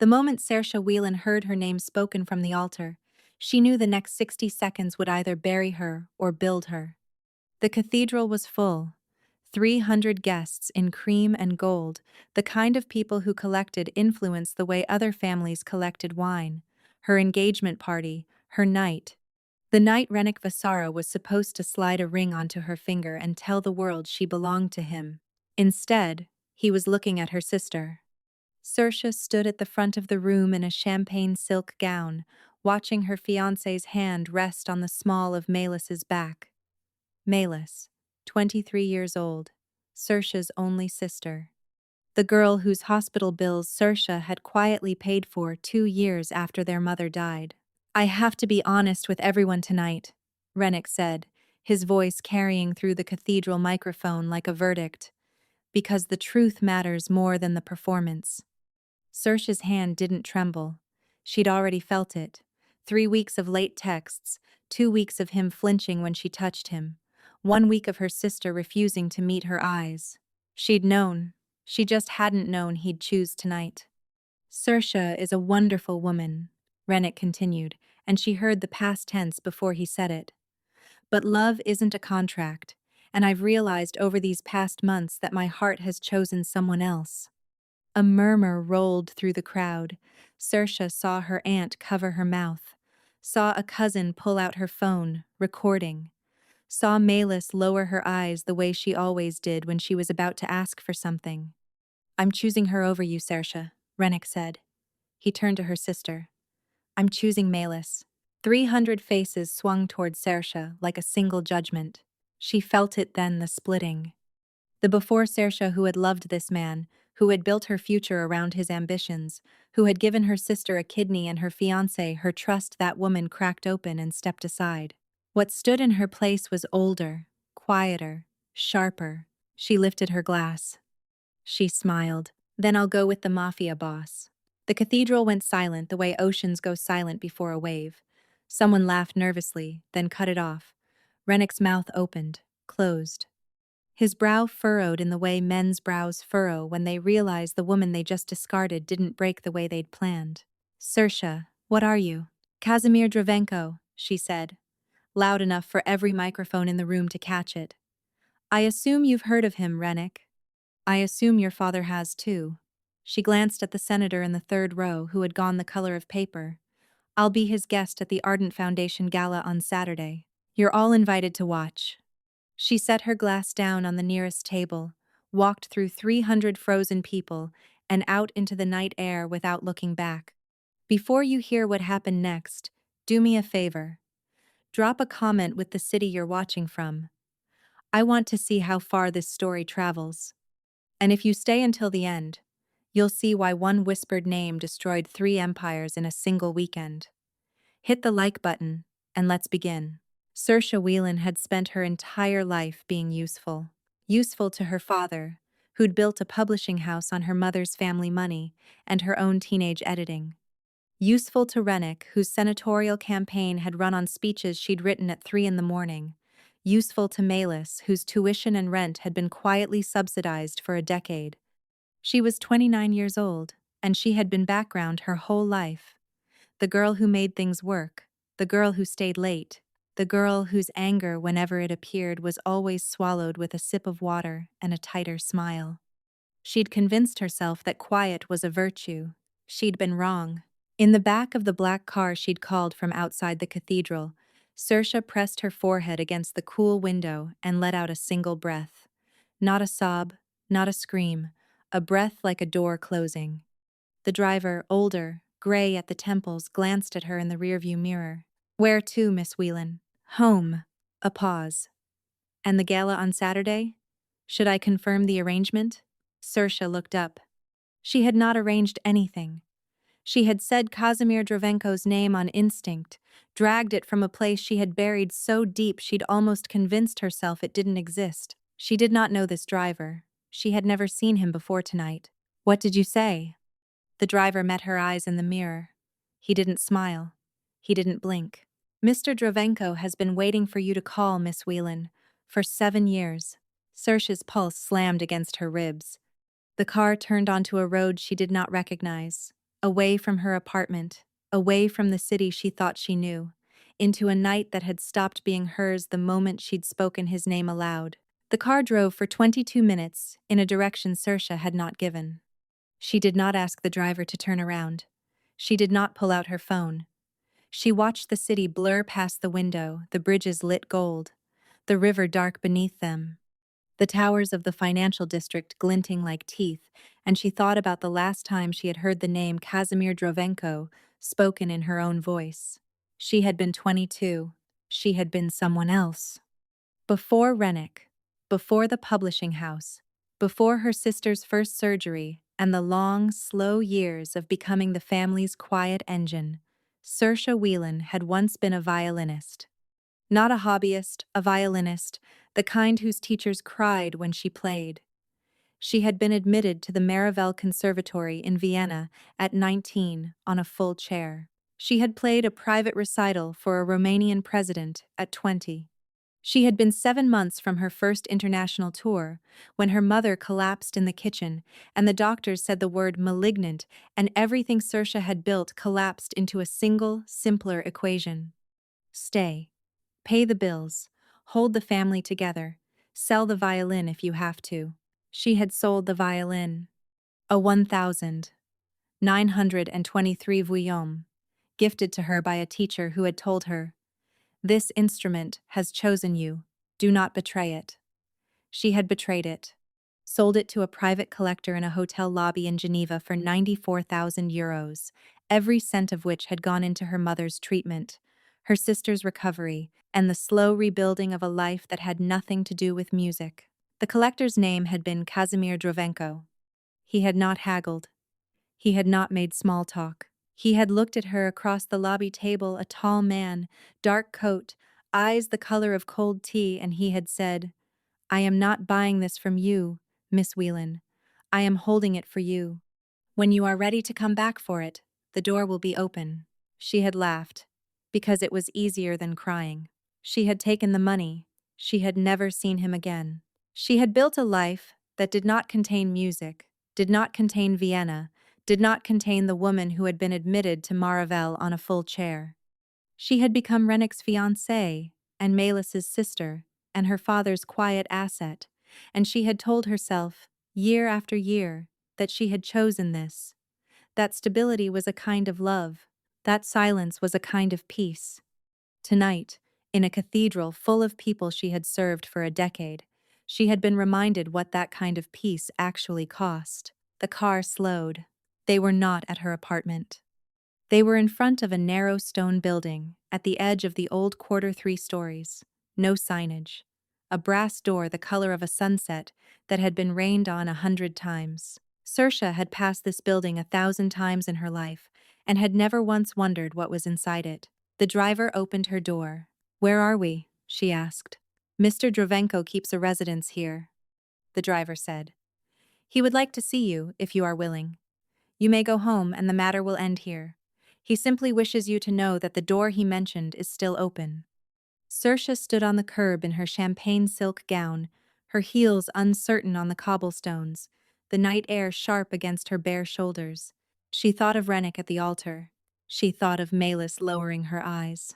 The moment Saoirse Whelan heard her name spoken from the altar, she knew the next 60 seconds would either bury her or build her. The cathedral was full. 300 guests in cream and gold, the kind of people who collected influence the way other families collected wine. Her engagement party, her night. The night Rennick Vasara was supposed to slide a ring onto her finger and tell the world she belonged to him. Instead, he was looking at her sister. Saoirse stood at the front of the room in a champagne silk gown, watching her fiancé's hand rest on the small of Melis's back. Melis, 23 years old, Saoirse's only sister. The girl whose hospital bills Saoirse had quietly paid for 2 years after their mother died. "I have to be honest with everyone tonight," Rennick said, his voice carrying through the cathedral microphone like a verdict, "because the truth matters more than the performance." Saoirse's hand didn't tremble. She'd already felt it. 3 weeks of late texts, 2 weeks of him flinching when she touched him, 1 week of her sister refusing to meet her eyes. She'd known. She just hadn't known he'd choose tonight. "Saoirse is a wonderful woman," Rennick continued, and she heard the past tense before he said it. "But love isn't a contract, and I've realized over these past months that my heart has chosen someone else." A murmur rolled through the crowd. Saoirse saw her aunt cover her mouth, saw a cousin pull out her phone, recording, saw Melis lower her eyes the way she always did when she was about to ask for something. "I'm choosing her over you, Saoirse," Rennick said. He turned to her sister. "I'm choosing Melis." 300 faces swung toward Saoirse like a single judgment. She felt it then, the splitting. The before Saoirse who had loved this man, who had built her future around his ambitions, who had given her sister a kidney and her fiancé her trust, that woman cracked open and stepped aside. What stood in her place was older, quieter, sharper. She lifted her glass. She smiled. "Then I'll go with the mafia boss." The cathedral went silent the way oceans go silent before a wave. Someone laughed nervously, then cut it off. Rennick's mouth opened, closed. His brow furrowed in the way men's brows furrow when they realize the woman they just discarded didn't break the way they'd planned. "Saoirse, what are you?" "Casimir Dravenko," she said, loud enough for every microphone in the room to catch it. "I assume you've heard of him, Rennick. I assume your father has too." She glanced at the senator in the third row who had gone the color of paper. "I'll be his guest at the Ardent Foundation Gala on Saturday. You're all invited to watch." She set her glass down on the nearest table, walked through 300 frozen people, and out into the night air without looking back. "Before you hear what happened next, do me a favor. Drop a comment with the city you're watching from. I want to see how far this story travels. And if you stay until the end, you'll see why one whispered name destroyed 3 empires in a single weekend." Hit the like button, and let's begin. Saoirse Whelan had spent her entire life being useful. Useful to her father, who'd built a publishing house on her mother's family money and her own teenage editing. Useful to Rennick, whose senatorial campaign had run on speeches she'd written at 3 in the morning. Useful to Melis, whose tuition and rent had been quietly subsidized for a decade. She was 29 years old, and she had been background her whole life. The girl who made things work, the girl who stayed late, the girl whose anger, whenever it appeared, was always swallowed with a sip of water and a tighter smile. She'd convinced herself that quiet was a virtue. She'd been wrong. In the back of the black car she'd called from outside the cathedral, Saoirse pressed her forehead against the cool window and let out a single breath. Not a sob, not a scream, a breath like a door closing. The driver, older, gray at the temples, glanced at her in the rearview mirror. "Where to, Miss Whelan?" "Home." A pause. "And the gala on Saturday? Should I confirm the arrangement?" Saoirse looked up. She had not arranged anything. She had said Casimir Dravenko's name on instinct, dragged it from a place she had buried so deep she'd almost convinced herself it didn't exist. She did not know this driver. She had never seen him before tonight. "What did you say?" The driver met her eyes in the mirror. He didn't smile. He didn't blink. "Mr. Dravenko has been waiting for you to call, Miss Whelan, for 7 years." Saoirse's pulse slammed against her ribs. The car turned onto a road she did not recognize. away from her apartment, away from the city she thought she knew, into a night that had stopped being hers the moment she'd spoken his name aloud. The car drove for 22 minutes in a direction Saoirse had not given. She did not ask the driver to turn around. She did not pull out her phone. She watched the city blur past the window, the bridges lit gold, the river dark beneath them, the towers of the financial district glinting like teeth, and she thought about the last time she had heard the name Kazimir Drovenko spoken in her own voice. She had been 22. She had been someone else. Before Rennick, before the publishing house, before her sister's first surgery and the long, slow years of becoming the family's quiet engine, Saoirse Whelan had once been a violinist. Not a hobbyist, a violinist, the kind whose teachers cried when she played. She had been admitted to the Marivel Conservatory in Vienna at 19 on a full chair. She had played a private recital for a Romanian president at 20. She had been 7 months from her first international tour when her mother collapsed in the kitchen and the doctors said the word malignant and everything Saoirse had built collapsed into a single, simpler equation. Stay. Pay the bills. Hold the family together. Sell the violin if you have to. She had sold the violin. A 1,923 vuillaume, gifted to her by a teacher who had told her, "This instrument has chosen you. Do not betray it." She had betrayed it. Sold it to a private collector in a hotel lobby in Geneva for 94,000 euros, every cent of which had gone into her mother's treatment, her sister's recovery, and the slow rebuilding of a life that had nothing to do with music. The collector's name had been Kazimir Drovenko. He had not haggled. He had not made small talk. He had looked at her across the lobby table, a tall man, dark coat, eyes the color of cold tea, and he had said, "I am not buying this from you, Miss Whelan. I am holding it for you. When you are ready to come back for it, the door will be open." She had laughed, because it was easier than crying. She had taken the money. She had never seen him again. She had built a life that did not contain music, did not contain Vienna, did not contain the woman who had been admitted to Marivel on a full chair. She had become Rennick's fiancée and Melis's sister and her father's quiet asset, and she had told herself, year after year, that she had chosen this. That stability was a kind of love. That silence was a kind of peace. Tonight, in a cathedral full of people she had served for a decade, she had been reminded what that kind of peace actually cost. The car slowed. They were not at her apartment. They were in front of a narrow stone building, at the edge of the old quarter 3 stories. No signage. A brass door the color of a sunset that had been rained on 100 times. Saoirse had passed this building 1,000 times in her life, and had never once wondered what was inside it. The driver opened her door. "Where are we?" she asked. "Mr. Drovenko keeps a residence here," the driver said. "He would like to see you, if you are willing. You may go home and the matter will end here. He simply wishes you to know that the door he mentioned is still open." Saoirse stood on the curb in her champagne silk gown, her heels uncertain on the cobblestones, the night air sharp against her bare shoulders. She thought of Rennick at the altar. She thought of Melis lowering her eyes.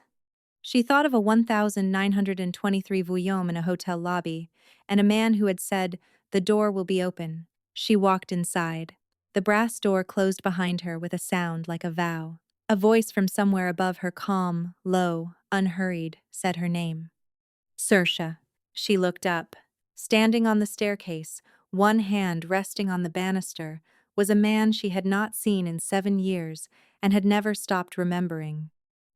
She thought of a 1,923 vuillaume in a hotel lobby, and a man who had said, "The door will be open." She walked inside. The brass door closed behind her with a sound like a vow. A voice from somewhere above her, calm, low, unhurried, said her name. Saoirse. She looked up. Standing on the staircase, one hand resting on the banister, was a man she had not seen in 7 years and had never stopped remembering.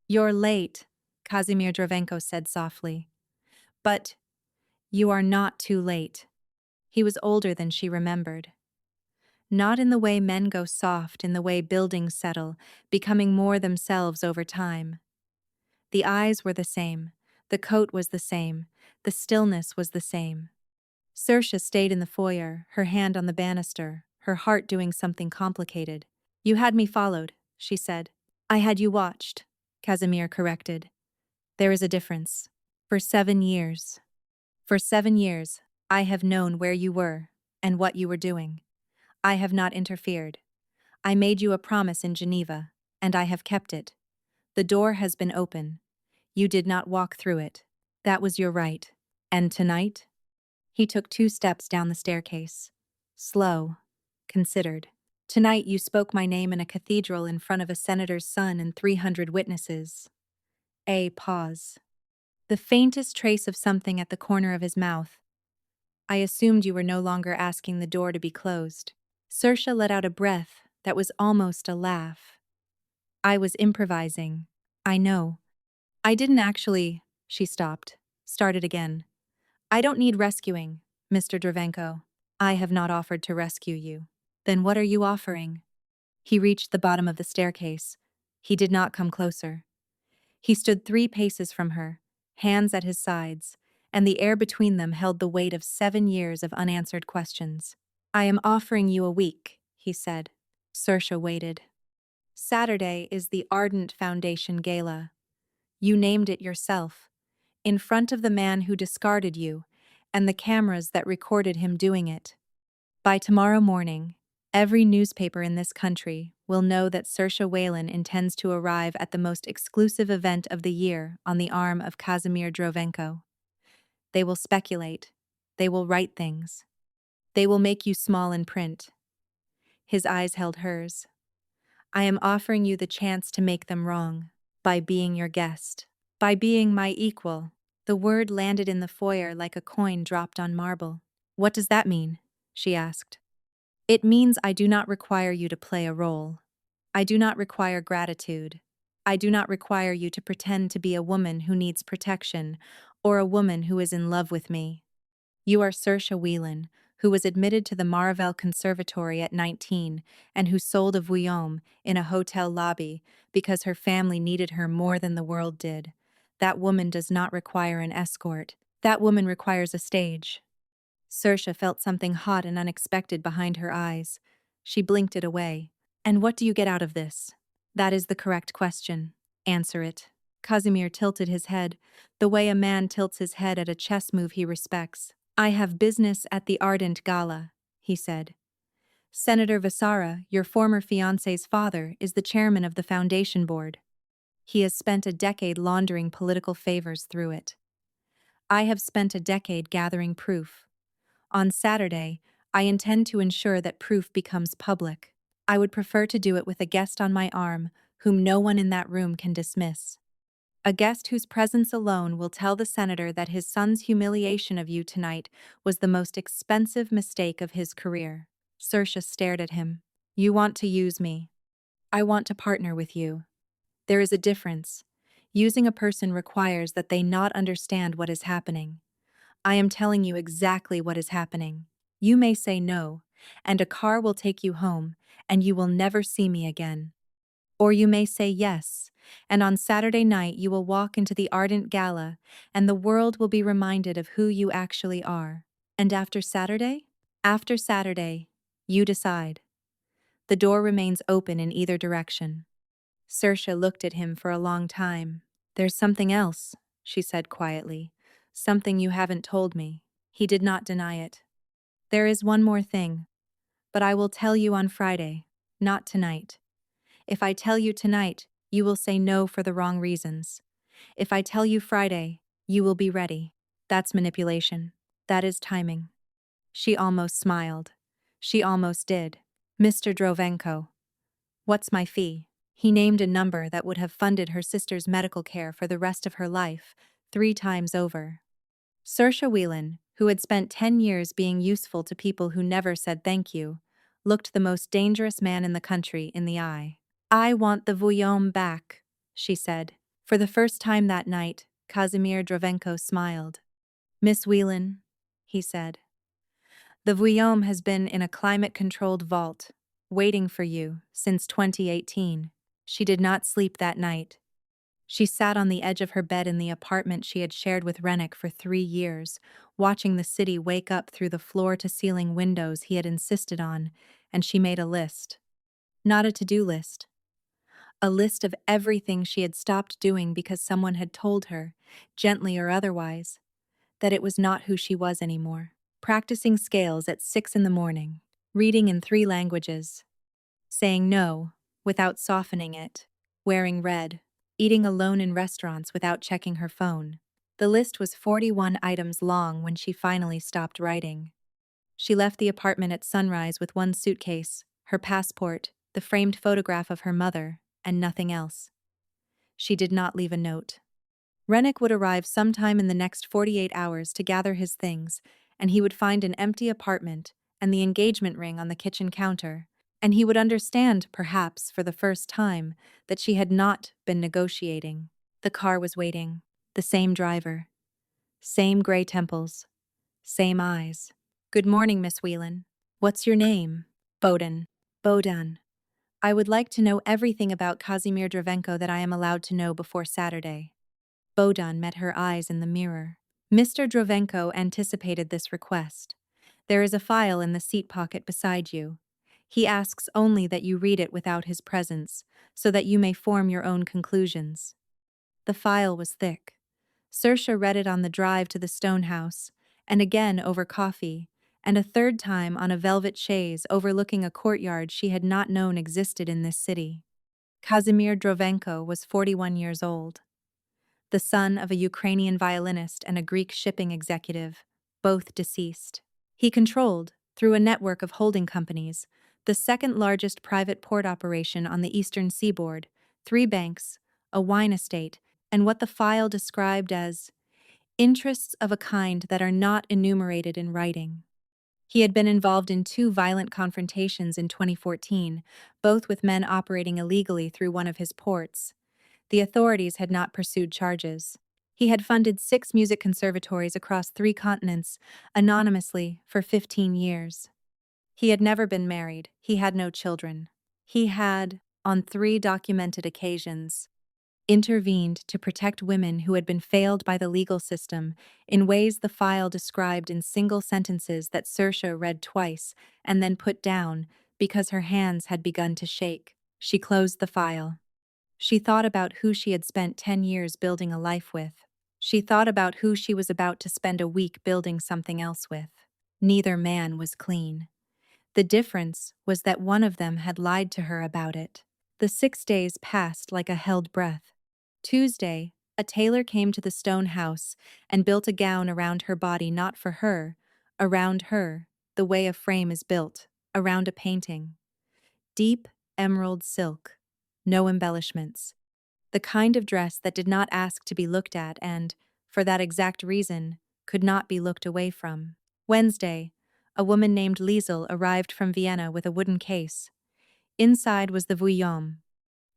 "You're late," Kazimir Drovenko said softly. "But you are not too late." He was older than she remembered. Not in the way men go soft, in the way buildings settle, becoming more themselves over time. The eyes were the same, the coat was the same, the stillness was the same. Saoirse stayed in the foyer, her hand on the banister, her heart doing something complicated. "You had me followed," she said. "I had you watched," Kazimir corrected. "There is a difference. For 7 years. For 7 years, I have known where you were and what you were doing. I have not interfered. I made you a promise in Geneva, and I have kept it. The door has been open. You did not walk through it. That was your right. And tonight? He took 2 steps down the staircase. Slow. Considered. Tonight you spoke my name in a cathedral in front of a senator's son and 300 witnesses. A pause. The faintest trace of something at the corner of his mouth. I assumed you were no longer asking the door to be closed. Saoirse let out a breath that was almost a laugh. I was improvising. I know. I didn't actually. She stopped. Started again. I don't need rescuing, Mr. Dravenko. I have not offered to rescue you. Then what are you offering? He reached the bottom of the staircase. He did not come closer. He stood 3 paces from her, hands at his sides, and the air between them held the weight of 7 years of unanswered questions. I am offering you a week, he said. Saoirse waited. Saturday is the Ardent Foundation Gala. You named it yourself, in front of the man who discarded you and the cameras that recorded him doing it. By tomorrow morning, every newspaper in this country will know that Saoirse Whelan intends to arrive at the most exclusive event of the year on the arm of Kazimir Drovenko. They will speculate. They will write things. They will make you small in print. His eyes held hers. I am offering you the chance to make them wrong, by being your guest, by being my equal. The word landed in the foyer like a coin dropped on marble. What does that mean? She asked. It means I do not require you to play a role. I do not require gratitude. I do not require you to pretend to be a woman who needs protection or a woman who is in love with me. You are Saoirse Whelan, who was admitted to the Maravel Conservatory at 19 and who sold a Vuillaume in a hotel lobby because her family needed her more than the world did. That woman does not require an escort. That woman requires a stage. Saoirse felt something hot and unexpected behind her eyes. She blinked it away. And what do you get out of this? That is the correct question. Answer it. Kazimir tilted his head, the way a man tilts his head at a chess move he respects. I have business at the Ardent Gala, he said. Senator Vasara, your former fiancé's father, is the chairman of the foundation board. He has spent a decade laundering political favors through it. I have spent a decade gathering proof. On Saturday, I intend to ensure that proof becomes public. I would prefer to do it with a guest on my arm, whom no one in that room can dismiss. A guest whose presence alone will tell the senator that his son's humiliation of you tonight was the most expensive mistake of his career. Saoirse stared at him. You want to use me. I want to partner with you. There is a difference. Using a person requires that they not understand what is happening. I am telling you exactly what is happening. You may say no, and a car will take you home, and you will never see me again. Or you may say yes, and on Saturday night you will walk into the Ardent Gala, and the world will be reminded of who you actually are. And after Saturday? After Saturday, you decide. The door remains open in either direction. Saoirse looked at him for a long time. There's something else, she said quietly. Something you haven't told me. He did not deny it. There is one more thing, but I will tell you on Friday, not tonight. If I tell you tonight, you will say no for the wrong reasons. If I tell you Friday, you will be ready. That's manipulation. That is timing. She almost smiled. She almost did. Mr. Drovenko. What's my fee? He named a number that would have funded her sister's medical care for the rest of her life, 3 times over. Saoirse Whelan, who had spent 10 years being useful to people who never said thank you, looked the most dangerous man in the country in the eye. I want the Vuillaume back, she said. For the first time that night, Kazimir Drovenko smiled. Miss Whelan, he said. The Vuillaume has been in a climate-controlled vault, waiting for you, since 2018. She did not sleep that night. She sat on the edge of her bed in the apartment she had shared with Rennick for 3 years, watching the city wake up through the floor-to-ceiling windows he had insisted on, and she made a list. Not a to-do list. A list of everything she had stopped doing because someone had told her, gently or otherwise, that it was not who she was anymore. Practicing scales at 6 in the morning, reading in 3 languages. saying no without softening it, wearing red, eating alone in restaurants without checking her phone. The list was 41 items long when she finally stopped writing. She left the apartment at sunrise with one suitcase, her passport, the framed photograph of her mother, and nothing else. She did not leave a note. Rennick would arrive sometime in the next 48 hours to gather his things, and he would find an empty apartment and the engagement ring on the kitchen counter, and he would understand, perhaps for the first time, that she had not been negotiating. The car was waiting. The same driver. Same gray temples. Same eyes. "Good morning, Miss Whelan. What's your name?" "Boden." "Bodan. I would like to know everything about Kazimir Dravenko that I am allowed to know before Saturday." Bodan met her eyes in the mirror. Mr. Dravenko anticipated this request. "There is a file in the seat pocket beside you. He asks only that you read it without his presence, so that you may form your own conclusions." The file was thick. Saoirse read it on the drive to the stone house, and again over coffee, and a third time on a velvet chaise overlooking a courtyard she had not known existed in this city. Kazimir Dravenko was 41 years old. The son of a Ukrainian violinist and a Greek shipping executive, both deceased. He controlled, through a network of holding companies, the second-largest private port operation on the eastern seaboard, 3 banks, a wine estate, and what the file described as interests of a kind that are not enumerated in writing. He had been involved in 2 violent confrontations in 2014, both with men operating illegally through one of his ports. The authorities had not pursued charges. He had funded 6 music conservatories across 3 continents, anonymously, for 15 years. He had never been married. He had no children. He had, on 3 documented occasions, intervened to protect women who had been failed by the legal system in ways the file described in single sentences that Saoirse read twice and then put down because her hands had begun to shake. She closed the file. She thought about who she had spent 10 years building a life with. She thought about who she was about to spend a week building something else with. Neither man was clean. The difference was that one of them had lied to her about it. The 6 days passed like a held breath. Tuesday, a tailor came to the stone house and built a gown around her body, not for her, around her, the way a frame is built, around a painting. Deep emerald silk, no embellishments. The kind of dress that did not ask to be looked at and, for that exact reason, could not be looked away from. Wednesday, a woman named Liesel arrived from Vienna with a wooden case. Inside was the vuillaume.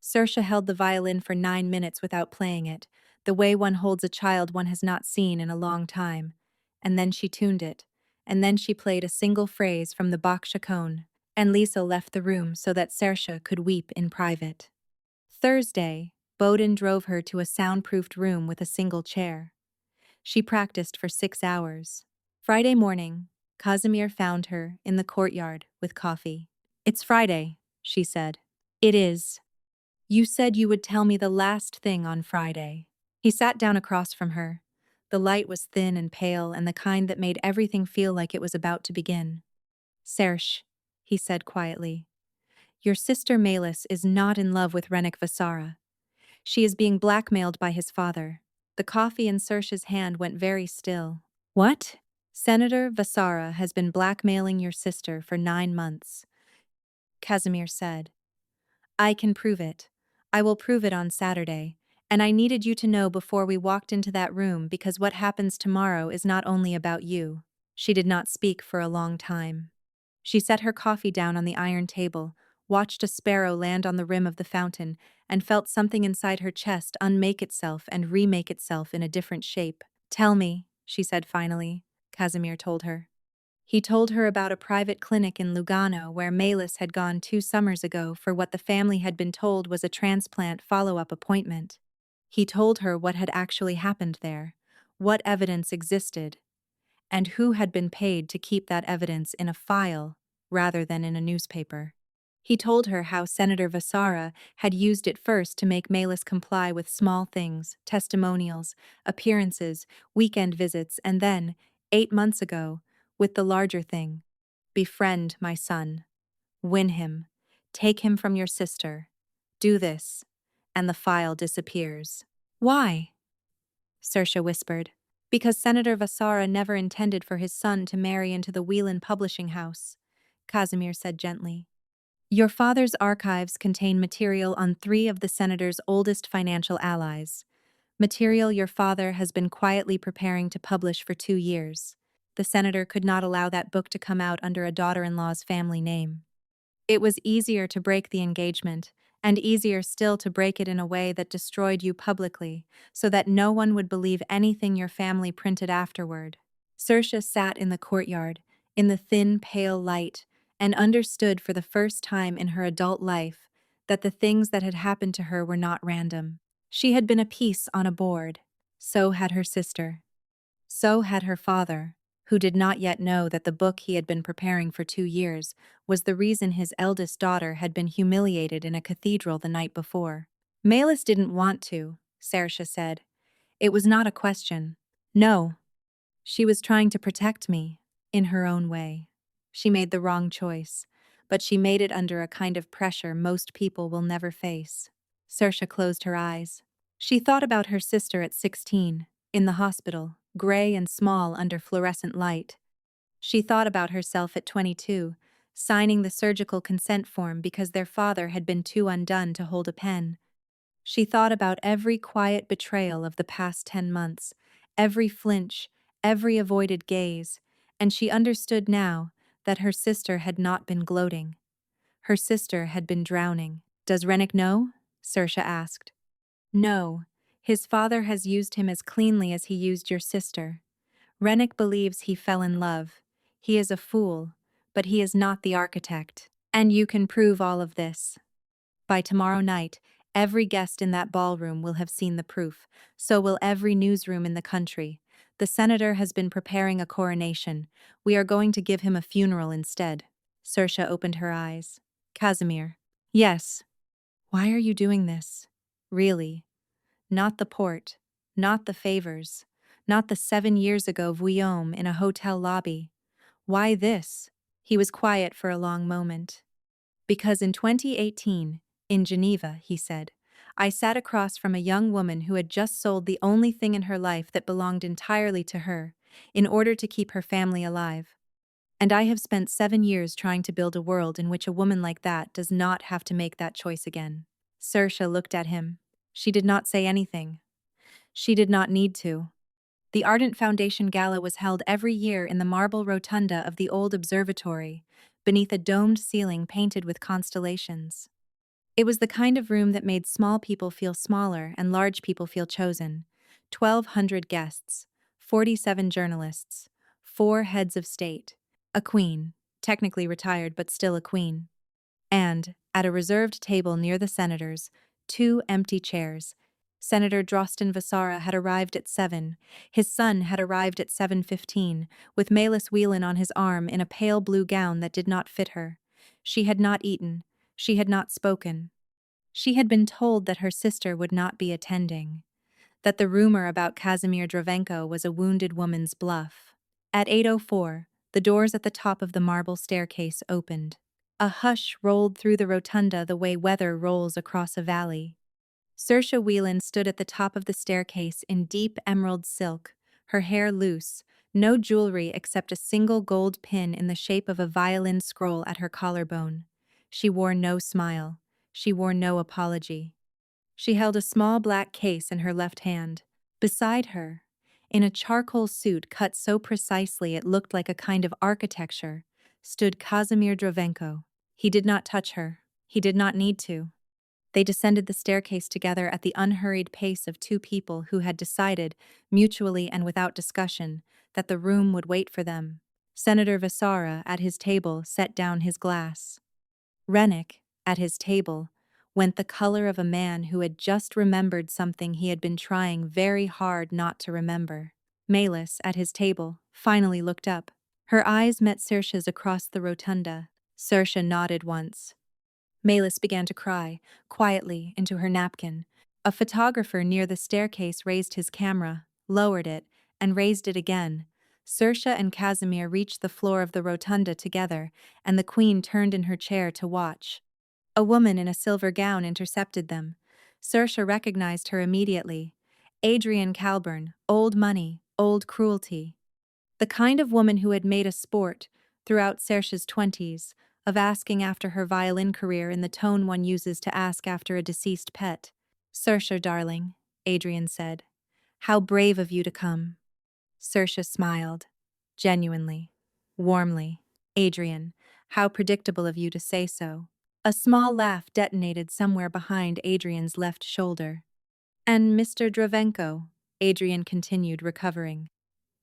Saoirse held the violin for 9 minutes without playing it, the way one holds a child one has not seen in a long time. And then she tuned it, and then she played a single phrase from the Bach chaconne, and Liesel left the room so that Saoirse could weep in private. Thursday, Boden drove her to a soundproofed room with a single chair. She practiced for 6 hours. Friday morning, Kazimir found her in the courtyard with coffee. "It's Friday," she said. "It is. You said you would tell me the last thing on Friday." He sat down across from her. The light was thin and pale and the kind that made everything feel like it was about to begin. "Serge," he said quietly, "your sister Melis is not in love with Rennick Vasara. She is being blackmailed by his father." The coffee in Saoirse's hand went very still. "What?" "Senator Vasara has been blackmailing your sister for 9 months," Kazimir said. "I can prove it. I will prove it on Saturday, and I needed you to know before we walked into that room because what happens tomorrow is not only about you." She did not speak for a long time. She set her coffee down on the iron table, watched a sparrow land on the rim of the fountain, and felt something inside her chest unmake itself and remake itself in a different shape. "Tell me," she said finally, Kazimir told her. He told her about a private clinic in Lugano where Melis had gone 2 summers ago for what the family had been told was a transplant follow-up appointment. He told her what had actually happened there, what evidence existed, and who had been paid to keep that evidence in a file rather than in a newspaper. He told her how Senator Vasara had used it first to make Melis comply with small things, testimonials, appearances, weekend visits, and then, 8 months ago, with the larger thing. Befriend my son. Win him. Take him from your sister. Do this. And the file disappears. Why? Saoirse whispered. Because Senator Vasara never intended for his son to marry into the Whelan publishing house, Casimir said gently. Your father's archives contain material on 3 of the senator's oldest financial allies. Material your father has been quietly preparing to publish for 2 years. The senator could not allow that book to come out under a daughter-in-law's family name. It was easier to break the engagement, and easier still to break it in a way that destroyed you publicly, so that no one would believe anything your family printed afterward. Saoirse sat in the courtyard, in the thin, pale light, and understood for the first time in her adult life that the things that had happened to her were not random. She had been a piece on a board. So had her sister. So had her father, who did not yet know that the book he had been preparing for 2 years was the reason his eldest daughter had been humiliated in a cathedral the night before. Malis didn't want to, Saoirse said. It was not a question. No. She was trying to protect me, in her own way. She made the wrong choice, but she made it under a kind of pressure most people will never face. Saoirse closed her eyes. She thought about her sister at 16, in the hospital, gray and small under fluorescent light. She thought about herself at 22, signing the surgical consent form because their father had been too undone to hold a pen. She thought about every quiet betrayal of the past 10 months, every flinch, every avoided gaze, and she understood now that her sister had not been gloating. Her sister had been drowning. Does Rennick know? Saoirse asked. No, his father has used him as cleanly as he used your sister. Rennick believes he fell in love. He is a fool, but he is not the architect. And you can prove all of this. By tomorrow night, every guest in that ballroom will have seen the proof. So will every newsroom in the country. The senator has been preparing a coronation. We are going to give him a funeral instead. Saoirse opened her eyes. Casimir. Yes. Why are you doing this? Really. Not the port. Not the favors. Not the 7 years ago Vuillaume in a hotel lobby. Why this? He was quiet for a long moment. Because in 2018, in Geneva, he said, I sat across from a young woman who had just sold the only thing in her life that belonged entirely to her, in order to keep her family alive. And I have spent 7 years trying to build a world in which a woman like that does not have to make that choice again. Saoirse looked at him. She did not say anything. She did not need to. The Ardent Foundation Gala was held every year in the marble rotunda of the old observatory, beneath a domed ceiling painted with constellations. It was the kind of room that made small people feel smaller and large people feel chosen. 1,200 guests, 47 journalists, 4 heads of state, a queen, technically retired but still a queen. And, at a reserved table near the senators, 2 empty chairs. Senator Drosten Vasara had arrived at 7. His son had arrived at 7:15, with Malis Whelan on his arm in a pale blue gown that did not fit her. She had not eaten. She had not spoken. She had been told that her sister would not be attending, that the rumor about Casimir Dravenko was a wounded woman's bluff. At 8:04, the doors at the top of the marble staircase opened. A hush rolled through the rotunda the way weather rolls across a valley. Saoirse Whelan stood at the top of the staircase in deep emerald silk, her hair loose, no jewelry except a single gold pin in the shape of a violin scroll at her collarbone. She wore no smile. She wore no apology. She held a small black case in her left hand. Beside her, in a charcoal suit cut so precisely it looked like a kind of architecture, stood Casimir Dravenko. He did not touch her. He did not need to. They descended the staircase together at the unhurried pace of 2 people who had decided, mutually and without discussion, that the room would wait for them. Senator Vasara, at his table, set down his glass. Rennick, at his table, went the color of a man who had just remembered something he had been trying very hard not to remember. Malis, at his table, finally looked up. Her eyes met Saoirse's across the rotunda. Saoirse nodded once. Malis began to cry, quietly, into her napkin. A photographer near the staircase raised his camera, lowered it, and raised it again. Saoirse and Casimir reached the floor of the rotunda together, and the queen turned in her chair to watch. A woman in a silver gown intercepted them. Saoirse recognized her immediately. Adrienne Calburn, old money, old cruelty. The kind of woman who had made a sport, throughout Saoirse's 20s, of asking after her violin career in the tone one uses to ask after a deceased pet. "Saoirse, darling," Adrienne said. "How brave of you to come." Saoirse smiled. Genuinely. Warmly. "Adrienne, how predictable of you to say so." A small laugh detonated somewhere behind Adrian's left shoulder. "And Mr. Dravenko," Adrian continued, recovering.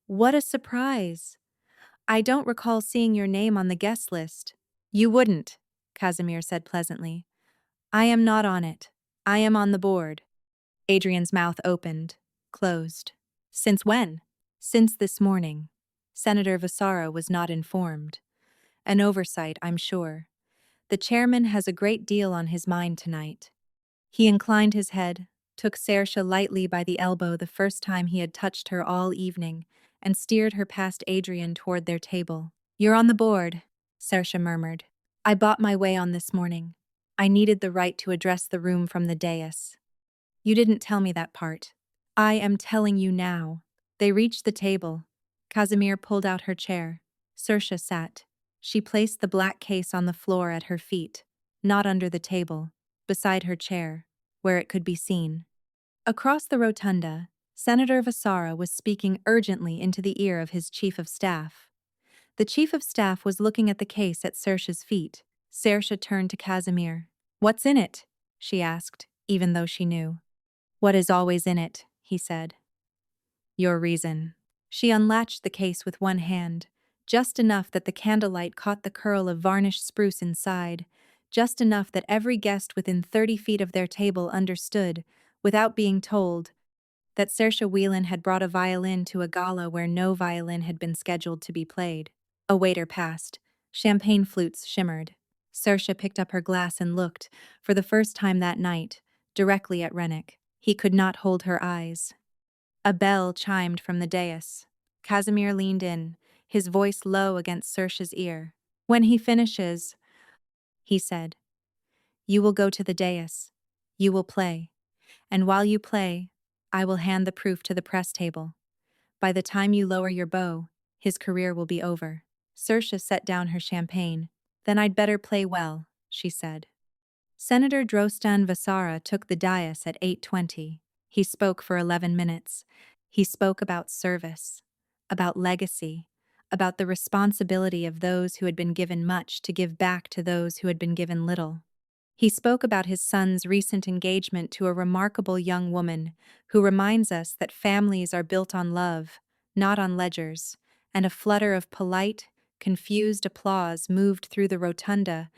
"What a surprise! I don't recall seeing your name on the guest list." "You wouldn't," Casimir said pleasantly. "I am not on it. I am on the board." Adrian's mouth opened, closed. "Since when?" "Since this morning." Senator Vasara was not informed. "An oversight, I'm sure. The chairman has a great deal on his mind tonight." He inclined his head, took Saoirse lightly by the elbow the first time he had touched her all evening, and steered her past Adrian toward their table. "You're on the board," Saoirse murmured. "I bought my way on this morning. I needed the right to address the room from the dais." "You didn't tell me that part." "I am telling you now." They reached the table. Casimir pulled out her chair. Saoirse sat. She placed the black case on the floor at her feet, not under the table, beside her chair, where it could be seen. Across the rotunda, Senator Vasara was speaking urgently into the ear of his chief of staff. The chief of staff was looking at the case at Saoirse's feet. Saoirse turned to Casimir. "What's in it?" she asked, even though she knew. "What is always in it," he said. "Your reason." She unlatched the case with one hand, just enough that the candlelight caught the curl of varnished spruce inside, just enough that every guest within 30 feet of their table understood, without being told, that Saoirse Whelan had brought a violin to a gala where no violin had been scheduled to be played. A waiter passed. Champagne flutes shimmered. Saoirse picked up her glass and looked, for the first time that night, directly at Rennick. He could not hold her eyes. A bell chimed from the dais. Casimir leaned in, his voice low against Saoirse's ear. "When he finishes," he said, "you will go to the dais. You will play. And while you play, I will hand the proof to the press table. By the time you lower your bow, his career will be over." Saoirse set down her champagne. "Then I'd better play well," she said. Senator Drostan Vasara took the dais at 8:20. He spoke for 11 minutes. He spoke about service, about legacy, about the responsibility of those who had been given much to give back to those who had been given little. He spoke about his son's recent engagement to a remarkable young woman who reminds us that families are built on love, not on ledgers, and a flutter of polite, confused applause moved through the rotunda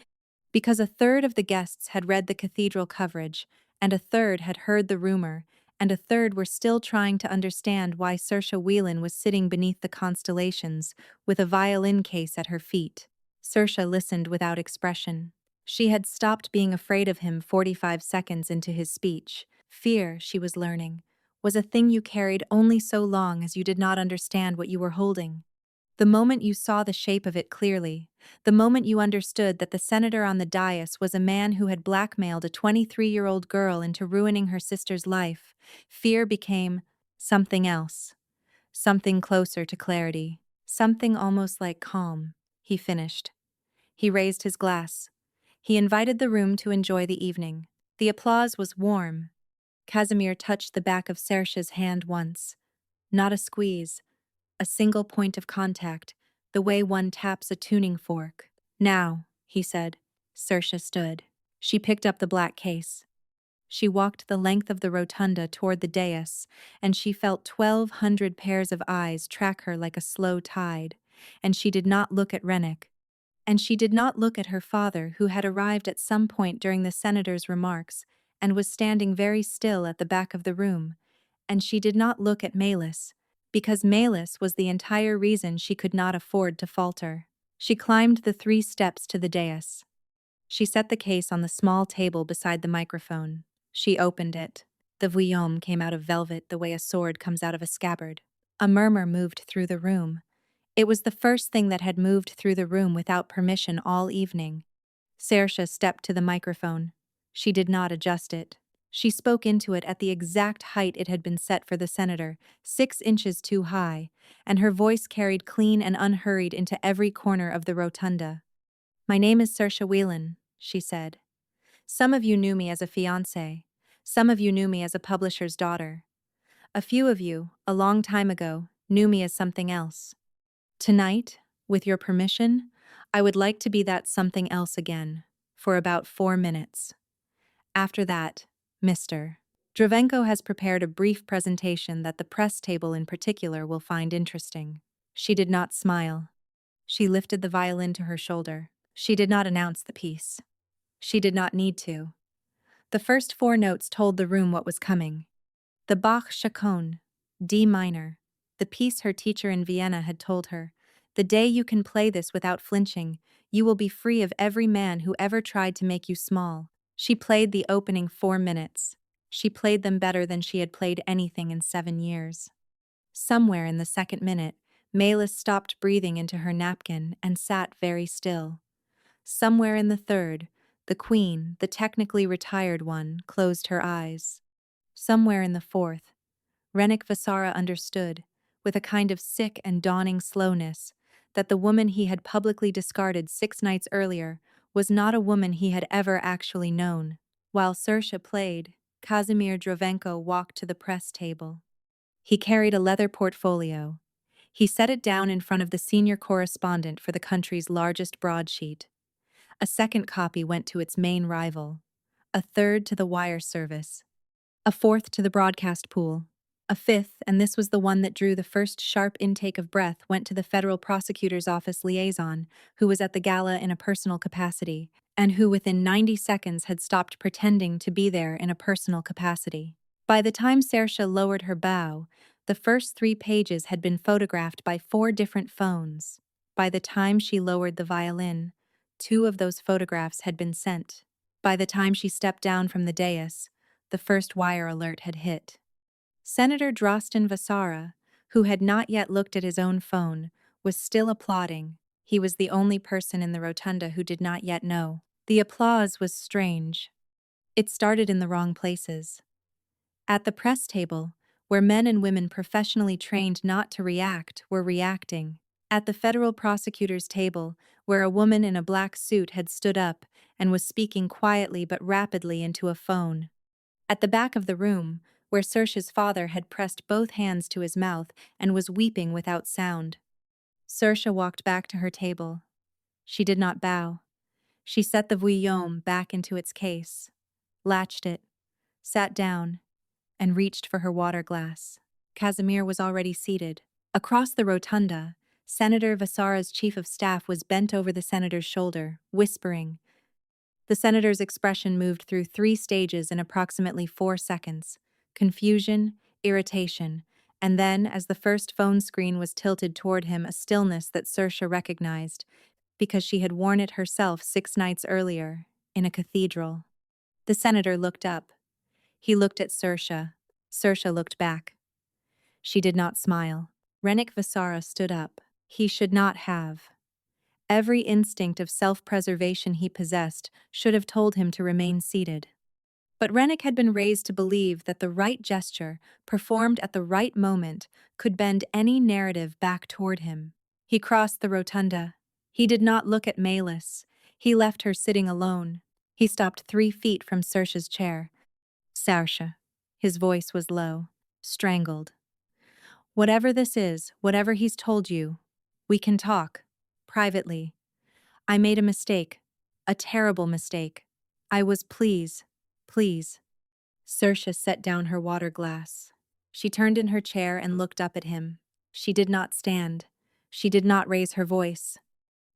because a third of the guests had read the cathedral coverage, and a third had heard the rumor, and a third were still trying to understand why Saoirse Whelan was sitting beneath the constellations with a violin case at her feet. Saoirse listened without expression. She had stopped being afraid of him 45 seconds into his speech. Fear, she was learning, was a thing you carried only so long as you did not understand what you were holding. The moment you saw the shape of it clearly, the moment you understood that the senator on the dais was a man who had blackmailed a 23-year-old girl into ruining her sister's life, fear became something else, something closer to clarity, something almost like calm. He finished. He raised his glass. He invited the room to enjoy the evening. The applause was warm. Casimir touched the back of Saoirse's hand once. Not a squeeze. A single point of contact, the way one taps a tuning fork. "Now," he said. Saoirse stood. She picked up the black case. She walked the length of the rotunda toward the dais, and she felt 1,200 pairs of eyes track her like a slow tide. And she did not look at Rennick. And she did not look at her father, who had arrived at some point during the senator's remarks, and was standing very still at the back of the room. And she did not look at Melis, because Melis was the entire reason she could not afford to falter. She climbed the 3 steps to the dais. She set the case on the small table beside the microphone. She opened it. The vuillaume came out of velvet the way a sword comes out of a scabbard. A murmur moved through the room. It was the first thing that had moved through the room without permission all evening. Saoirse stepped to the microphone. She did not adjust it. She spoke into it at the exact height it had been set for the senator, 6 inches too high, and her voice carried clean and unhurried into every corner of the rotunda. "My name is Saoirse Whelan," she said. "Some of you knew me as a fiancée. Some of you knew me as a publisher's daughter. A few of you, a long time ago, knew me as something else. Tonight, with your permission, I would like to be that something else again, for about 4 minutes. After that, Mr. Dravenko has prepared a brief presentation that the press table in particular will find interesting." She did not smile. She lifted the violin to her shoulder. She did not announce the piece. She did not need to. The first 4 notes told the room what was coming. The Bach Chaconne, D minor, the piece her teacher in Vienna had told her. "The day you can play this without flinching, you will be free of every man who ever tried to make you small." She played the opening 4 minutes. She played them better than she had played anything in 7 years. Somewhere in the second minute, Melis stopped breathing into her napkin and sat very still. Somewhere in the third, the queen, the technically retired one, closed her eyes. Somewhere in the fourth, Rennick Vasara understood, with a kind of sick and dawning slowness, that the woman he had publicly discarded 6 nights earlier was not a woman he had ever actually known. While Saoirse played, Kazimir Dravenko walked to the press table. He carried a leather portfolio. He set it down in front of the senior correspondent for the country's largest broadsheet. A second copy went to its main rival. A third to the wire service. A fourth to the broadcast pool. A fifth, and this was the one that drew the first sharp intake of breath, went to the federal prosecutor's office liaison, who was at the gala in a personal capacity, and who within 90 seconds had stopped pretending to be there in a personal capacity. By the time Saoirse lowered her bow, the first 3 pages had been photographed by 4 different phones. By the time she lowered the violin, 2 of those photographs had been sent. By the time she stepped down from the dais, the first wire alert had hit. Senator Drosten Vasara, who had not yet looked at his own phone, was still applauding. He was the only person in the rotunda who did not yet know. The applause was strange. It started in the wrong places. At the press table, where men and women professionally trained not to react were reacting. At the federal prosecutor's table, where a woman in a black suit had stood up and was speaking quietly but rapidly into a phone. At the back of the room, where Saoirse's father had pressed both hands to his mouth and was weeping without sound. Saoirse walked back to her table. She did not bow. She set the vuillaume back into its case, latched it, sat down, and reached for her water glass. Casimir was already seated. Across the rotunda, Senator Vasara's chief of staff was bent over the senator's shoulder, whispering. The senator's expression moved through 3 stages in approximately 4 seconds: confusion, irritation, and then, as the first phone screen was tilted toward him, a stillness that Saoirse recognized, because she had worn it herself 6 nights earlier, in a cathedral. The senator looked up. He looked at Saoirse. Saoirse looked back. She did not smile. Rennick Vasara stood up. He should not have. Every instinct of self-preservation he possessed should have told him to remain seated. But Rennick had been raised to believe that the right gesture, performed at the right moment, could bend any narrative back toward him. He crossed the rotunda. He did not look at Melis. He left her sitting alone. He stopped 3 feet from Saoirse's chair. "Saoirse." His voice was low, strangled. "Whatever this is, whatever he's told you, we can talk. Privately. I made a mistake. A terrible mistake. I was please. Saoirse set down her water glass. She turned in her chair and looked up at him. She did not stand. She did not raise her voice.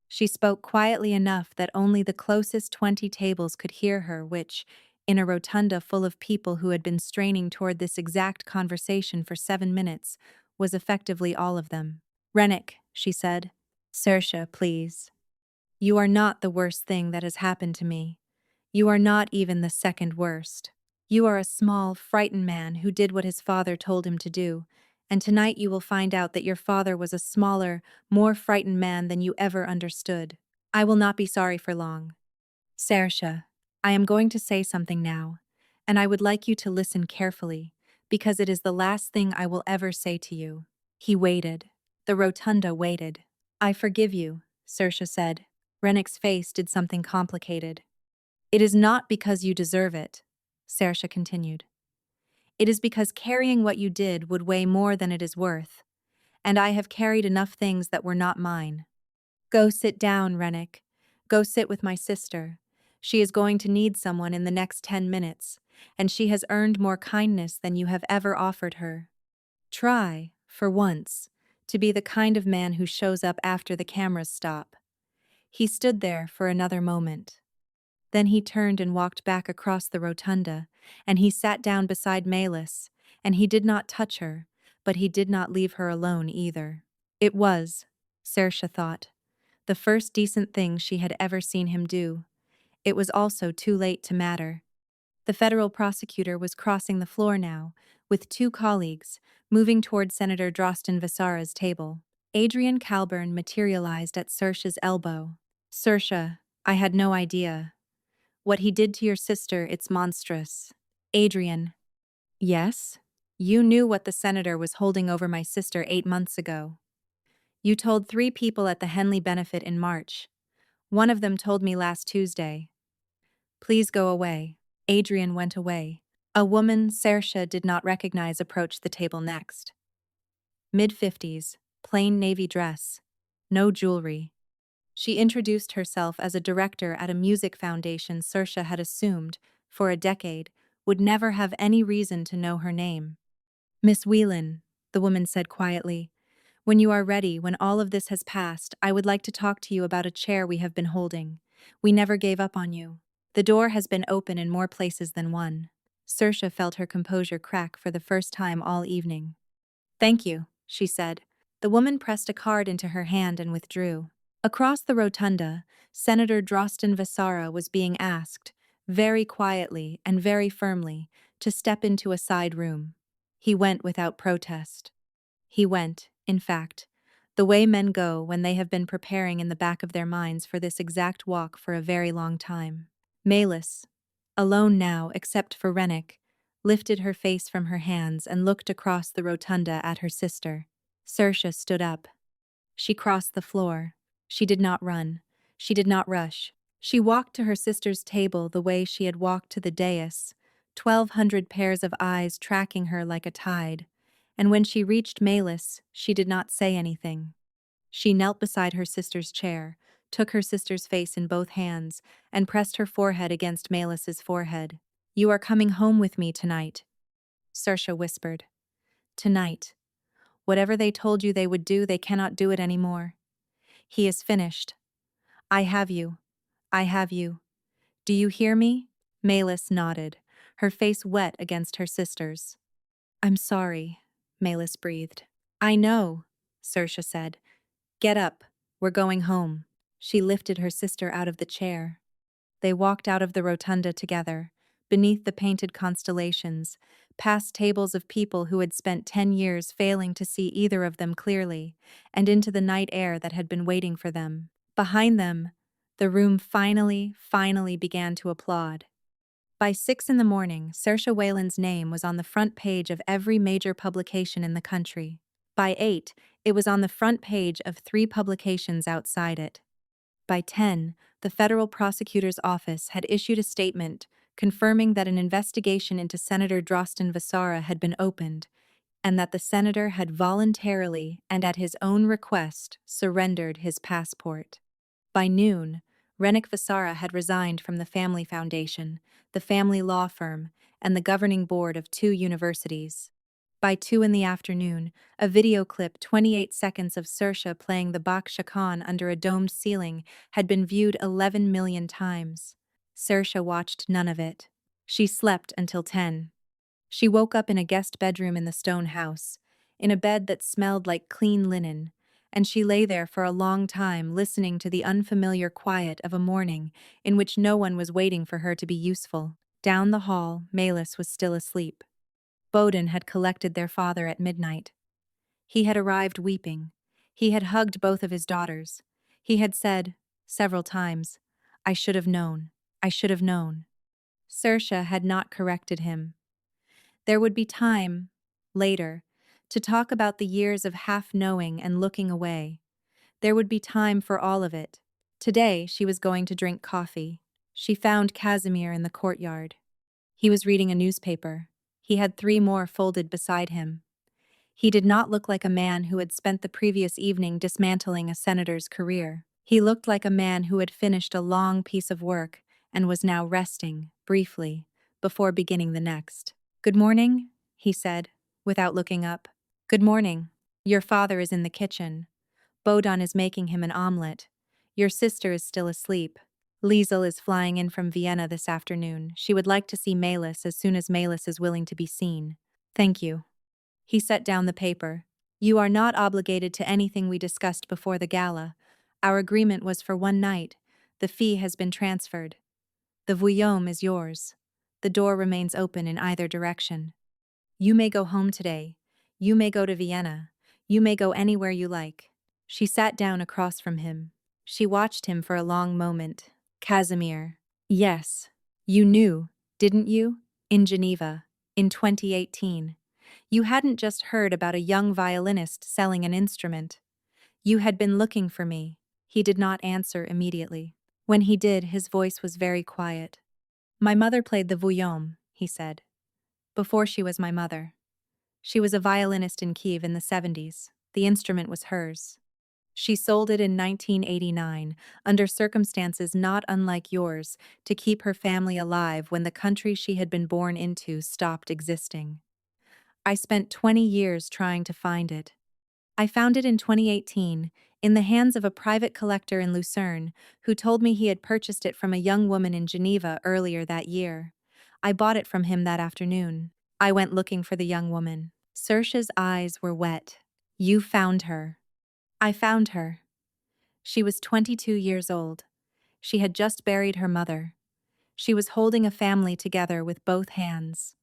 She spoke quietly enough that only the closest 20 tables could hear her, which, in a rotunda full of people who had been straining toward this exact conversation for 7 minutes, was effectively all of them. "Rennick," she said. "Saoirse, please. You are not the worst thing that has happened to me. You are not even the second worst. You are a small, frightened man who did what his father told him to do, and tonight you will find out that your father was a smaller, more frightened man than you ever understood. I will not be sorry for long. Saoirse, I am going to say something now, and I would like you to listen carefully, because it is the last thing I will ever say to you. He waited. The rotunda waited. I forgive you, Saoirse said. Rennick's face did something complicated. It is not because you deserve it, Saoirse continued. It is because carrying what you did would weigh more than it is worth, and I have carried enough things that were not mine. Go sit down, Rennick. Go sit with my sister. She is going to need someone in the next 10 minutes, and she has earned more kindness than you have ever offered her. Try, for once, to be the kind of man who shows up after the cameras stop. He stood there for another moment. Then he turned and walked back across the rotunda, and he sat down beside Melis, and he did not touch her, but he did not leave her alone either. It was, Saoirse thought, the first decent thing she had ever seen him do. It was also too late to matter. The federal prosecutor was crossing the floor now, with two colleagues, moving toward Senator Drosten Vasara's table. Adrian Calburn materialized at Saoirse's elbow. Saoirse, I had no idea. What he did to your sister, it's monstrous. Adrian. Yes? You knew what the senator was holding over my sister 8 months ago. You told 3 people at the Henley benefit in March. One of them told me last Tuesday. Please go away. Adrian went away. A woman Saoirse did not recognize approached the table next. Mid-50s, plain navy dress. No jewelry. She introduced herself as a director at a music foundation Saoirse had assumed, for a decade, would never have any reason to know her name. Miss Whelan, the woman said quietly, when you are ready, when all of this has passed, I would like to talk to you about a chair we have been holding. We never gave up on you. The door has been open in more places than one. Saoirse felt her composure crack for the first time all evening. Thank you, she said. The woman pressed a card into her hand and withdrew. Across the rotunda, Senator Drosten Vasara was being asked, very quietly and very firmly, to step into a side room. He went without protest. He went, in fact, the way men go when they have been preparing in the back of their minds for this exact walk for a very long time. Melis, alone now except for Rennick, lifted her face from her hands and looked across the rotunda at her sister. Saoirse stood up. She crossed the floor. She did not run. She did not rush. She walked to her sister's table the way she had walked to the dais, 1,200 pairs of eyes tracking her like a tide. And when she reached Melis, she did not say anything. She knelt beside her sister's chair, took her sister's face in both hands, and pressed her forehead against Melis's forehead. You are coming home with me tonight, Saoirse whispered. Tonight. Whatever they told you they would do, they cannot do it anymore. He is finished. I have you. I have you. Do you hear me? Melis nodded, her face wet against her sister's. I'm sorry, Melis breathed. I know, Saoirse said. Get up. We're going home. She lifted her sister out of the chair. They walked out of the rotunda together, beneath the painted constellations, past tables of people who had spent 10 years failing to see either of them clearly, and into the night air that had been waiting for them. Behind them, the room finally began to applaud. By 6 in the morning, Saoirse Whelan's name was on the front page of every major publication in the country. By 8, it was on the front page of 3 publications outside it. By 10, the federal prosecutor's office had issued a statement confirming that an investigation into Senator Drosten Vasara had been opened, and that the senator had voluntarily and at his own request surrendered his passport. By noon, Rennick Vasara had resigned from the family foundation, the family law firm, and the governing board of 2 universities. By 2 in the afternoon, a video clip 28 seconds of Saoirse playing the Bach Chaconne under a domed ceiling had been viewed 11 million times. Saoirse watched none of it. She slept until 10. She woke up in a guest bedroom in the stone house, in a bed that smelled like clean linen, and she lay there for a long time listening to the unfamiliar quiet of a morning in which no one was waiting for her to be useful. Down the hall, Melis was still asleep. Bowden had collected their father at midnight. He had arrived weeping. He had hugged both of his daughters. He had said, several times, I should have known. I should have known. Saoirse had not corrected him. There would be time, later, to talk about the years of half-knowing and looking away. There would be time for all of it. Today, she was going to drink coffee. She found Casimir in the courtyard. He was reading a newspaper. He had 3 more folded beside him. He did not look like a man who had spent the previous evening dismantling a senator's career. He looked like a man who had finished a long piece of work and was now resting, briefly, before beginning the next. "Good morning," he said, without looking up. "Good morning. Your father is in the kitchen. Bodon is making him an omelette. Your sister is still asleep. Liesel is flying in from Vienna this afternoon. She would like to see Melis as soon as Melis is willing to be seen. Thank you." He set down the paper. "You are not obligated to anything we discussed before the gala. Our agreement was for 1 night. The fee has been transferred. The Vuillaume is yours. The door remains open in either direction. You may go home today. You may go to Vienna. You may go anywhere you like." She sat down across from him. She watched him for a long moment. "Casimir. Yes. You knew, didn't you? In Geneva. In 2018. You hadn't just heard about a young violinist selling an instrument. You had been looking for me." He did not answer immediately. When he did, his voice was very quiet. "My mother played the Vuillaume," he said. "Before she was my mother. She was a violinist in Kiev in the 70s. The instrument was hers. She sold it in 1989, under circumstances not unlike yours, to keep her family alive when the country she had been born into stopped existing. I spent 20 years trying to find it. I found it in 2018, in the hands of a private collector in Lucerne, who told me he had purchased it from a young woman in Geneva earlier that year. I bought it from him that afternoon. I went looking for the young woman." Saoirse's eyes were wet. "You found her." "I found her. She was 22 years old. She had just buried her mother. She was holding a family together with both hands.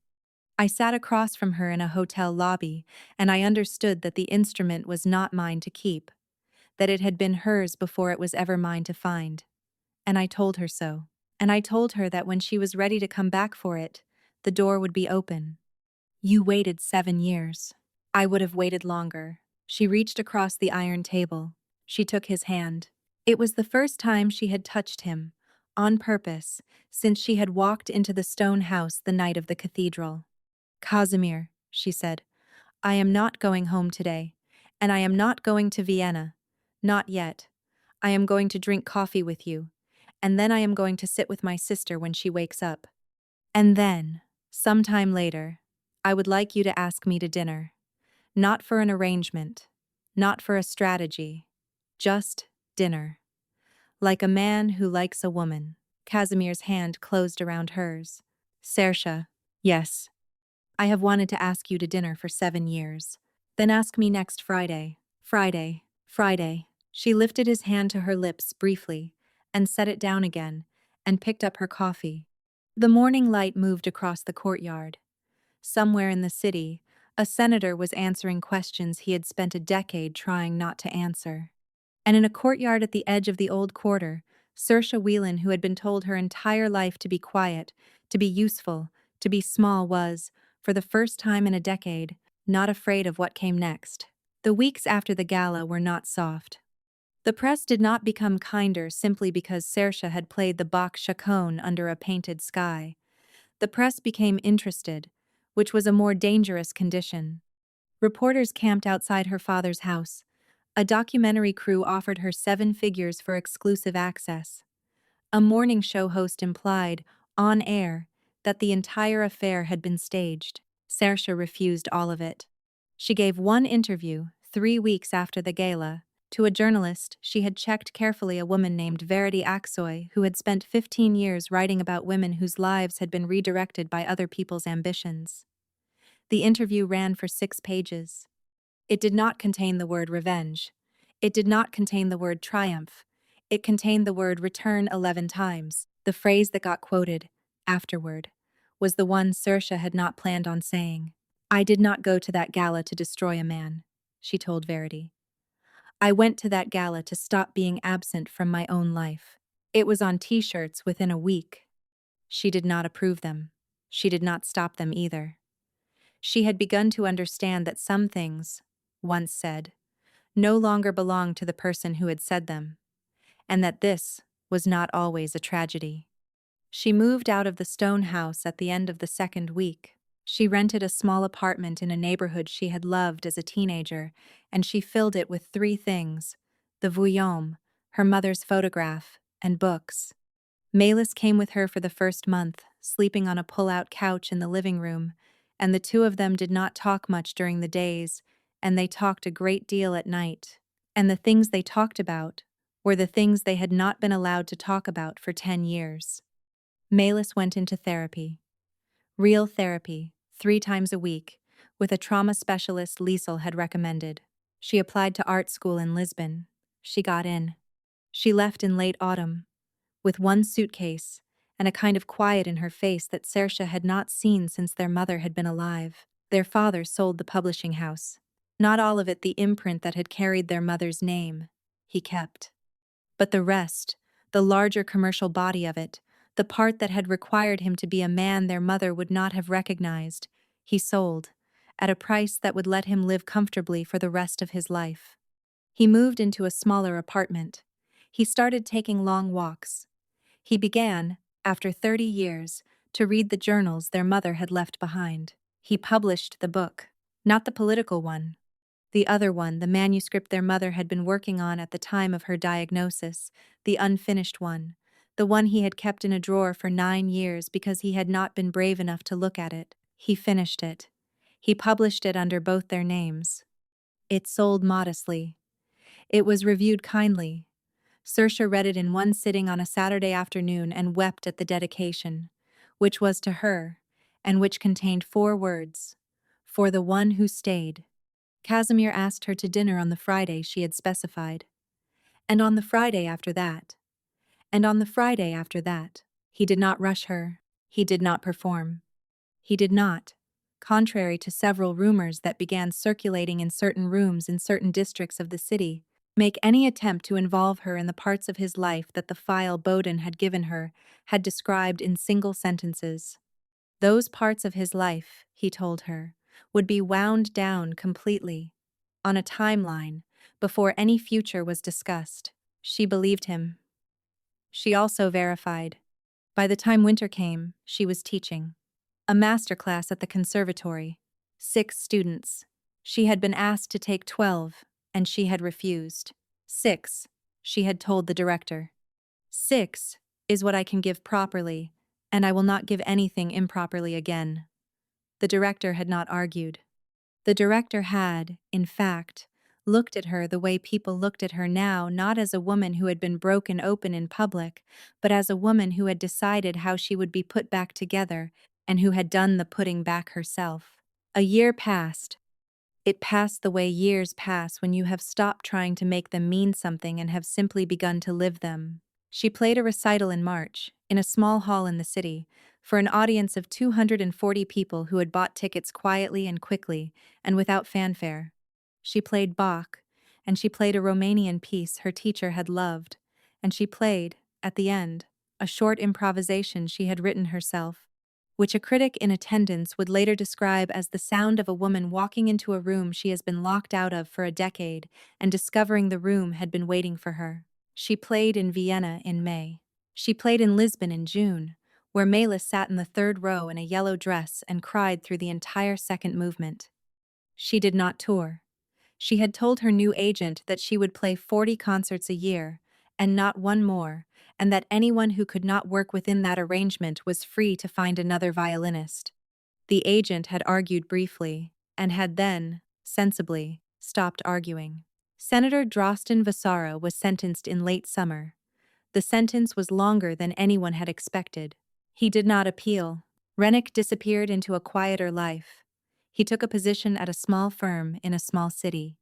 I sat across from her in a hotel lobby, and I understood that the instrument was not mine to keep, that it had been hers before it was ever mine to find. And I told her so. And I told her that when she was ready to come back for it, the door would be open. You waited 7 years. I would have waited longer." She reached across the iron table. She took his hand. It was the first time she had touched him, on purpose, since she had walked into the stone house the night of the cathedral. "Casimir," she said, "I am not going home today, and I am not going to Vienna. Not yet. I am going to drink coffee with you, and then I am going to sit with my sister when she wakes up. And then, sometime later, I would like you to ask me to dinner. Not for an arrangement, not for a strategy, just dinner. Like a man who likes a woman." Casimir's hand closed around hers. "Saoirse, yes. I have wanted to ask you to dinner for 7 years. Then ask me next Friday. Friday, Friday." She lifted his hand to her lips briefly, and set it down again, and picked up her coffee. The morning light moved across the courtyard. Somewhere in the city, a senator was answering questions he had spent a decade trying not to answer. And in a courtyard at the edge of the old quarter, Saoirse Whelan, who had been told her entire life to be quiet, to be useful, to be small, was, for the first time in a decade, not afraid of what came next. The weeks after the gala were not soft. The press did not become kinder simply because Saoirse had played the Bach chaconne under a painted sky. The press became interested, which was a more dangerous condition. Reporters camped outside her father's house. A documentary crew offered her 7 figures for exclusive access. A morning show host implied, on air, that the entire affair had been staged. Saoirse refused all of it. She gave one interview, 3 weeks after the gala. To a journalist, she had checked carefully a woman named Verity Aksoy, who had spent 15 years writing about women whose lives had been redirected by other people's ambitions. The interview ran for 6 pages. It did not contain the word revenge. It did not contain the word triumph. It contained the word return 11 times. The phrase that got quoted, afterward, was the one Saoirse had not planned on saying. "I did not go to that gala to destroy a man," she told Verity. "I went to that gala to stop being absent from my own life." It was on t-shirts within a week. She did not approve them. She did not stop them either. She had begun to understand that some things, once said, no longer belonged to the person who had said them, and that this was not always a tragedy. She moved out of the stone house at the end of the second week. She rented a small apartment in a neighborhood she had loved as a teenager, and she filled it with three things: the Vuillaume, her mother's photograph, and books. Malis came with her for the first month, sleeping on a pull-out couch in the living room, and the two of them did not talk much during the days, and they talked a great deal at night. And the things they talked about were the things they had not been allowed to talk about for 10 years. Malis went into therapy. Real therapy, 3 times a week, with a trauma specialist Liesel had recommended. She applied to art school in Lisbon. She got in. She left in late autumn, with one suitcase and a kind of quiet in her face that Saoirse had not seen since their mother had been alive. Their father sold the publishing house. Not all of it the imprint that had carried their mother's name, he kept. But the rest, the larger commercial body of it, the part that had required him to be a man their mother would not have recognized, he sold, at a price that would let him live comfortably for the rest of his life. He moved into a smaller apartment. He started taking long walks. He began, after 30 years, to read the journals their mother had left behind. He published the book, not the political one. The other one, the manuscript their mother had been working on at the time of her diagnosis, the unfinished one, the one he had kept in a drawer for 9 years because he had not been brave enough to look at it. He finished it. He published it under both their names. It sold modestly. It was reviewed kindly. Saoirse read it in one sitting on a Saturday afternoon and wept at the dedication, which was to her, and which contained 4 words: "For the one who stayed." Casimir asked her to dinner on the Friday she had specified. And on the Friday after that. And on the Friday after that. He did not rush her. He did not perform. He did not, contrary to several rumors that began circulating in certain rooms in certain districts of the city, make any attempt to involve her in the parts of his life that the file Bowden had given her had described in single sentences. Those parts of his life, he told her, would be wound down completely, on a timeline, before any future was discussed. She believed him. She also verified. By the time winter came, she was teaching a master class at the conservatory. 6 students. She had been asked to take 12, and she had refused. 6, she had told the director. 6 is what I can give properly, and I will not give anything improperly again. The director had not argued. The director had, in fact, looked at her the way people looked at her now, not as a woman who had been broken open in public, but as a woman who had decided how she would be put back together and who had done the putting back herself. A year passed. It passed the way years pass when you have stopped trying to make them mean something and have simply begun to live them. She played a recital in March, in a small hall in the city, for an audience of 240 people who had bought tickets quietly and quickly, and without fanfare. She played Bach, and she played a Romanian piece her teacher had loved, and she played, at the end, a short improvisation she had written herself, which a critic in attendance would later describe as the sound of a woman walking into a room she has been locked out of for a decade and discovering the room had been waiting for her. She played in Vienna in May. She played in Lisbon in June, where Malis sat in the 3rd row in a yellow dress and cried through the entire second movement. She did not tour. She had told her new agent that she would play 40 concerts a year, and not one more, and that anyone who could not work within that arrangement was free to find another violinist. The agent had argued briefly, and had then, sensibly, stopped arguing. Senator Drosten Vasara was sentenced in late summer. The sentence was longer than anyone had expected. He did not appeal. Rennick disappeared into a quieter life. He took a position at a small firm in a small city.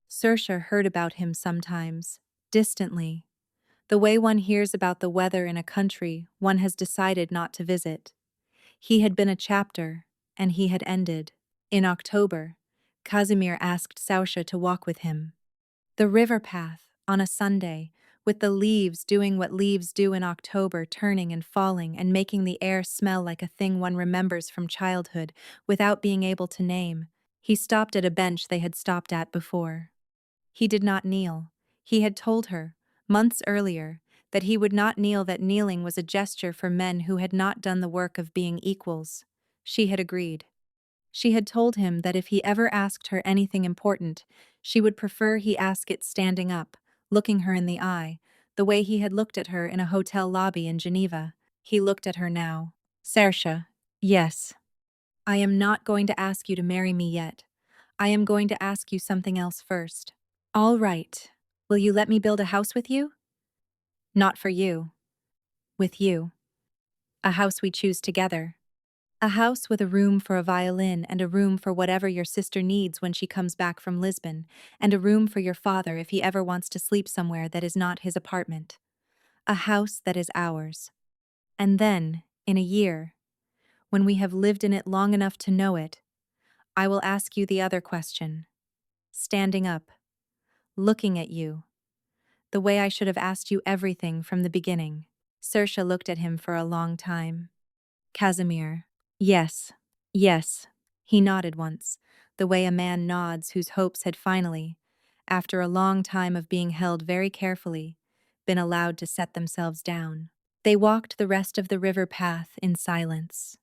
Saoirse heard about him sometimes, distantly, the way one hears about the weather in a country one has decided not to visit. He had been a chapter, and he had ended. In October, Casimir asked Saoirse to walk with him. The river path, on a Sunday, with the leaves doing what leaves do in October, turning and falling and making the air smell like a thing one remembers from childhood without being able to name. He stopped at a bench they had stopped at before. He did not kneel. He had told her, months earlier, that he would not kneel, that kneeling was a gesture for men who had not done the work of being equals. She had agreed. She had told him that if he ever asked her anything important, she would prefer he ask it standing up, looking her in the eye, the way he had looked at her in a hotel lobby in Geneva. He looked at her now. Saoirse, yes. I am not going to ask you to marry me yet. I am going to ask you something else first. All right. Will you let me build a house with you? Not for you. With you. A house we choose together. A house with a room for a violin and a room for whatever your sister needs when she comes back from Lisbon, and a room for your father if he ever wants to sleep somewhere that is not his apartment. A house that is ours. And then, in a year, when we have lived in it long enough to know it, I will ask you the other question. Standing up. Looking at you. The way I should have asked you everything from the beginning. Saoirse looked at him for a long time. Casimir. Yes. Yes. He nodded once, the way a man nods whose hopes had finally, after a long time of being held very carefully, been allowed to set themselves down. They walked the rest of the river path in silence.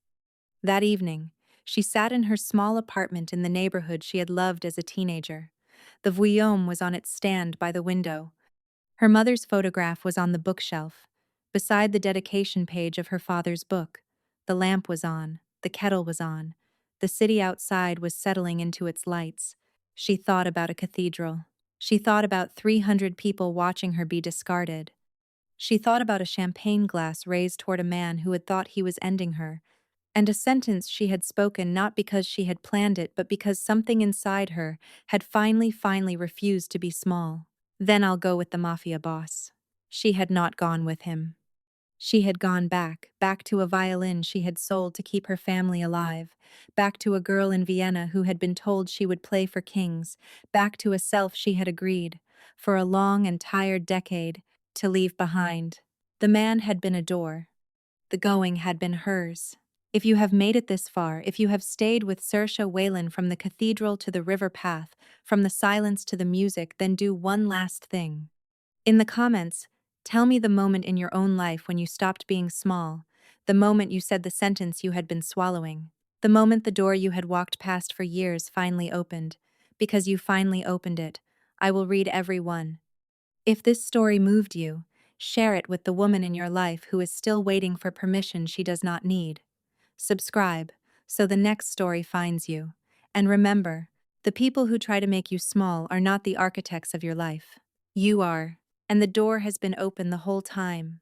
That evening, she sat in her small apartment in the neighborhood she had loved as a teenager. The Vuillaume was on its stand by the window. Her mother's photograph was on the bookshelf, beside the dedication page of her father's book. The lamp was on, the kettle was on. The city outside was settling into its lights. She thought about a cathedral. She thought about 300 people watching her be discarded. She thought about a champagne glass raised toward a man who had thought he was ending her, and a sentence she had spoken not because she had planned it but because something inside her had finally refused to be small. Then I'll go with the mafia boss. She had not gone with him. She had gone back to a violin she had sold to keep her family alive, back to a girl in Vienna who had been told she would play for kings, back to a self she had agreed, for a long and tired decade, to leave behind. The man had been a door. The going had been hers. If you have made it this far, if you have stayed with Saoirse Whelan from the cathedral to the river path, from the silence to the music, then do one last thing. In the comments, tell me the moment in your own life when you stopped being small, the moment you said the sentence you had been swallowing, the moment the door you had walked past for years finally opened. Because you finally opened it, I will read every one. If this story moved you, share it with the woman in your life who is still waiting for permission she does not need. Subscribe, so the next story finds you. And remember, the people who try to make you small are not the architects of your life. You are, and the door has been open the whole time.